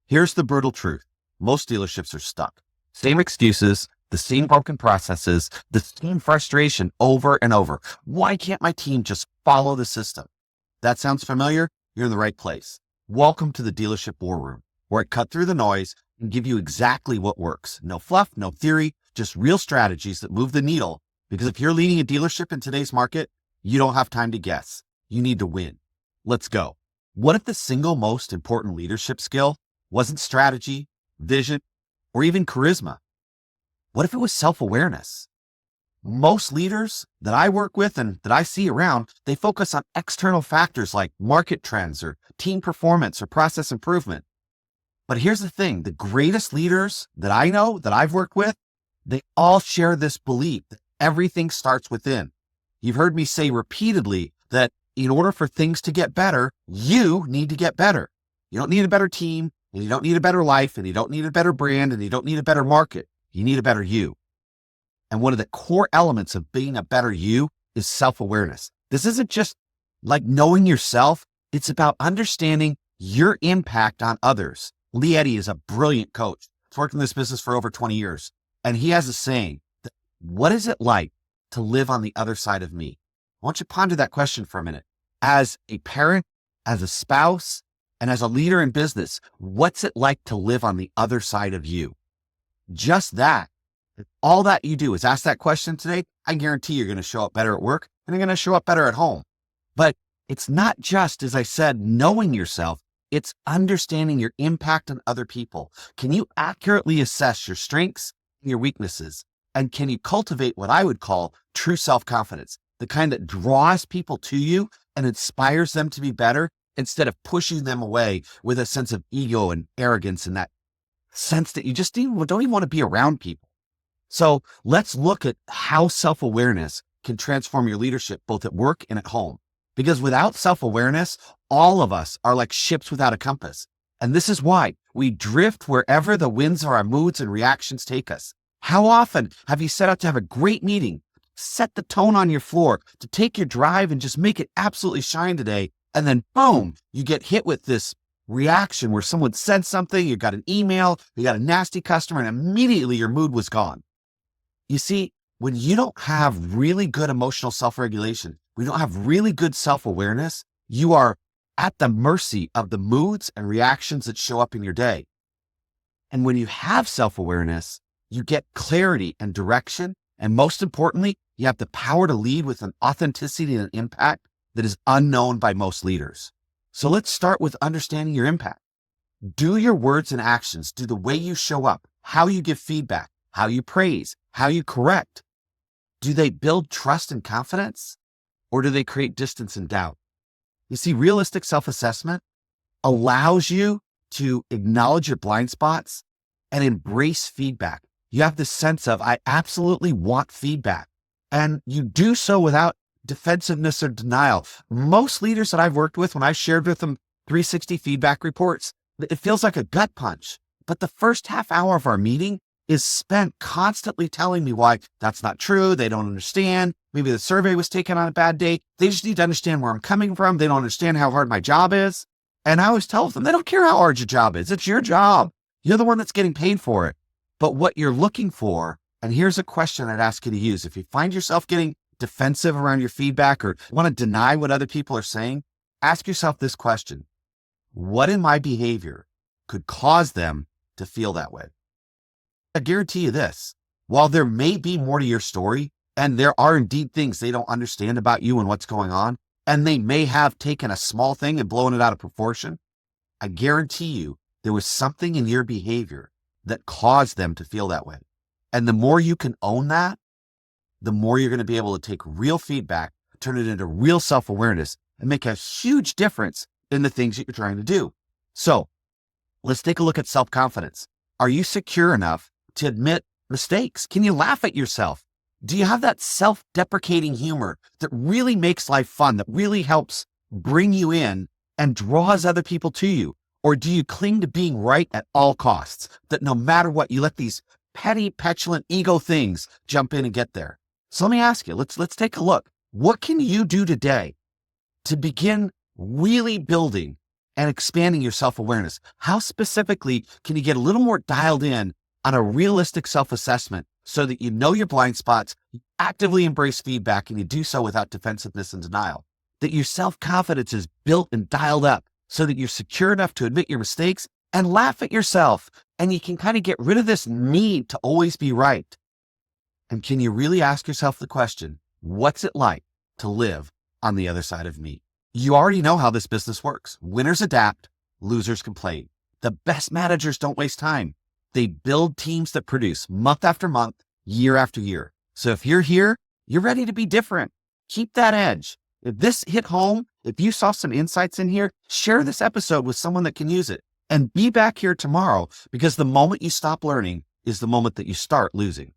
Here's the brutal truth. Most dealerships are stuck. Same excuses, the same broken processes, the same frustration over and over. Why can't my team just follow the system? That sounds familiar? You're in the right place. Welcome to the Dealership War Room, where I cut through the noise and give you exactly what works. No fluff, no theory, just real strategies that move the needle. Because if you're leading a dealership in today's market, you don't have time to guess. You need to win. Let's go. What if the single most important leadership skill wasn't strategy, vision, or even charisma? What if it was self-awareness? Most leaders that I work with and that I see around, they focus on external factors like market trends or team performance or process improvement. But here's the thing, the greatest leaders that I know, that I've worked with, they all share this belief that everything starts within. You've heard me say repeatedly that in order for things to get better, you need to get better. You don't need a better team, and you don't need a better life, and you don't need a better brand, and you don't need a better market. You need a better you. And one of the core elements of being a better you is self-awareness. This isn't just like knowing yourself. It's about understanding your impact on others. Lee Eddy is a brilliant coach. He's worked in this business for over 20 years. And he has a saying, that, what is it like to live on the other side of me? I want you to ponder that question for a minute. As a parent, as a spouse, and as a leader in business, what's it like to live on the other side of you? Just that. If all that you do is ask that question today, I guarantee you're going to show up better at work and you're going to show up better at home. But it's not just, as I said, knowing yourself. It's understanding your impact on other people. Can you accurately assess your strengths and your weaknesses? And can you cultivate what I would call true self-confidence, the kind that draws people to you and inspires them to be better instead of pushing them away with a sense of ego and arrogance and that sense that you just don't even want to be around people. So let's look at how self-awareness can transform your leadership both at work and at home. Because without self-awareness, all of us are like ships without a compass. And this is why we drift wherever the winds of our moods and reactions take us. How often have you set out to have a great meeting, set the tone on your floor, to take your drive and just make it absolutely shine today, and then boom, you get hit with this reaction where someone said something, you got an email, you got a nasty customer, and immediately your mood was gone. You see, when you don't have really good emotional self-regulation, we don't have really good self-awareness, you are at the mercy of the moods and reactions that show up in your day. And when you have self-awareness, you get clarity and direction. And most importantly, you have the power to lead with an authenticity and impact that is unknown by most leaders. So let's start with understanding your impact. Do your words and actions, do the way you show up, how you give feedback, how you praise, how you correct. Do they build trust and confidence? Or do they create distance and doubt? You see, realistic self-assessment allows you to acknowledge your blind spots and embrace feedback. You have this sense of, I absolutely want feedback. And you do so without defensiveness or denial. Most leaders that I've worked with, when I've shared with them 360 feedback reports, it feels like a gut punch. But the first half hour of our meeting is spent constantly telling me why that's not true. They don't understand. Maybe the survey was taken on a bad day. They just need to understand where I'm coming from. They don't understand how hard my job is. And I always tell them, they don't care how hard your job is. It's your job. You're the one that's getting paid for it. But what you're looking for, and here's a question I'd ask you to use. If you find yourself getting defensive around your feedback or want to deny what other people are saying, ask yourself this question. What in my behavior could cause them to feel that way? I guarantee you this, while there may be more to your story, and there are indeed things they don't understand about you and what's going on, and they may have taken a small thing and blown it out of proportion, I guarantee you there was something in your behavior that caused them to feel that way. And the more you can own that, the more you're going to be able to take real feedback, turn it into real self-awareness, and make a huge difference in the things that you're trying to do. So let's take a look at self-confidence. Are you secure enough to admit mistakes? Can you laugh at yourself? Do you have that self-deprecating humor that really makes life fun, that really helps bring you in and draws other people to you? Or do you cling to being right at all costs, that no matter what, you let these petty, petulant ego things jump in and get there? So let me ask you, let's take a look. What can you do today to begin really building and expanding your self-awareness. How specifically can you get a little more dialed in on a realistic self-assessment so that you know your blind spots, you actively embrace feedback, and you do so without defensiveness and denial? That your self-confidence is built and dialed up so that you're secure enough to admit your mistakes and laugh at yourself. And you can kind of get rid of this need to always be right. And can you really ask yourself the question, what's it like to live on the other side of me? You already know how this business works. Winners adapt, losers complain. The best managers don't waste time. They build teams that produce month after month, year after year. So if you're here, you're ready to be different. Keep that edge. If this hit home, if you saw some insights in here, share this episode with someone that can use it. And be back here tomorrow, because the moment you stop learning is the moment that you start losing.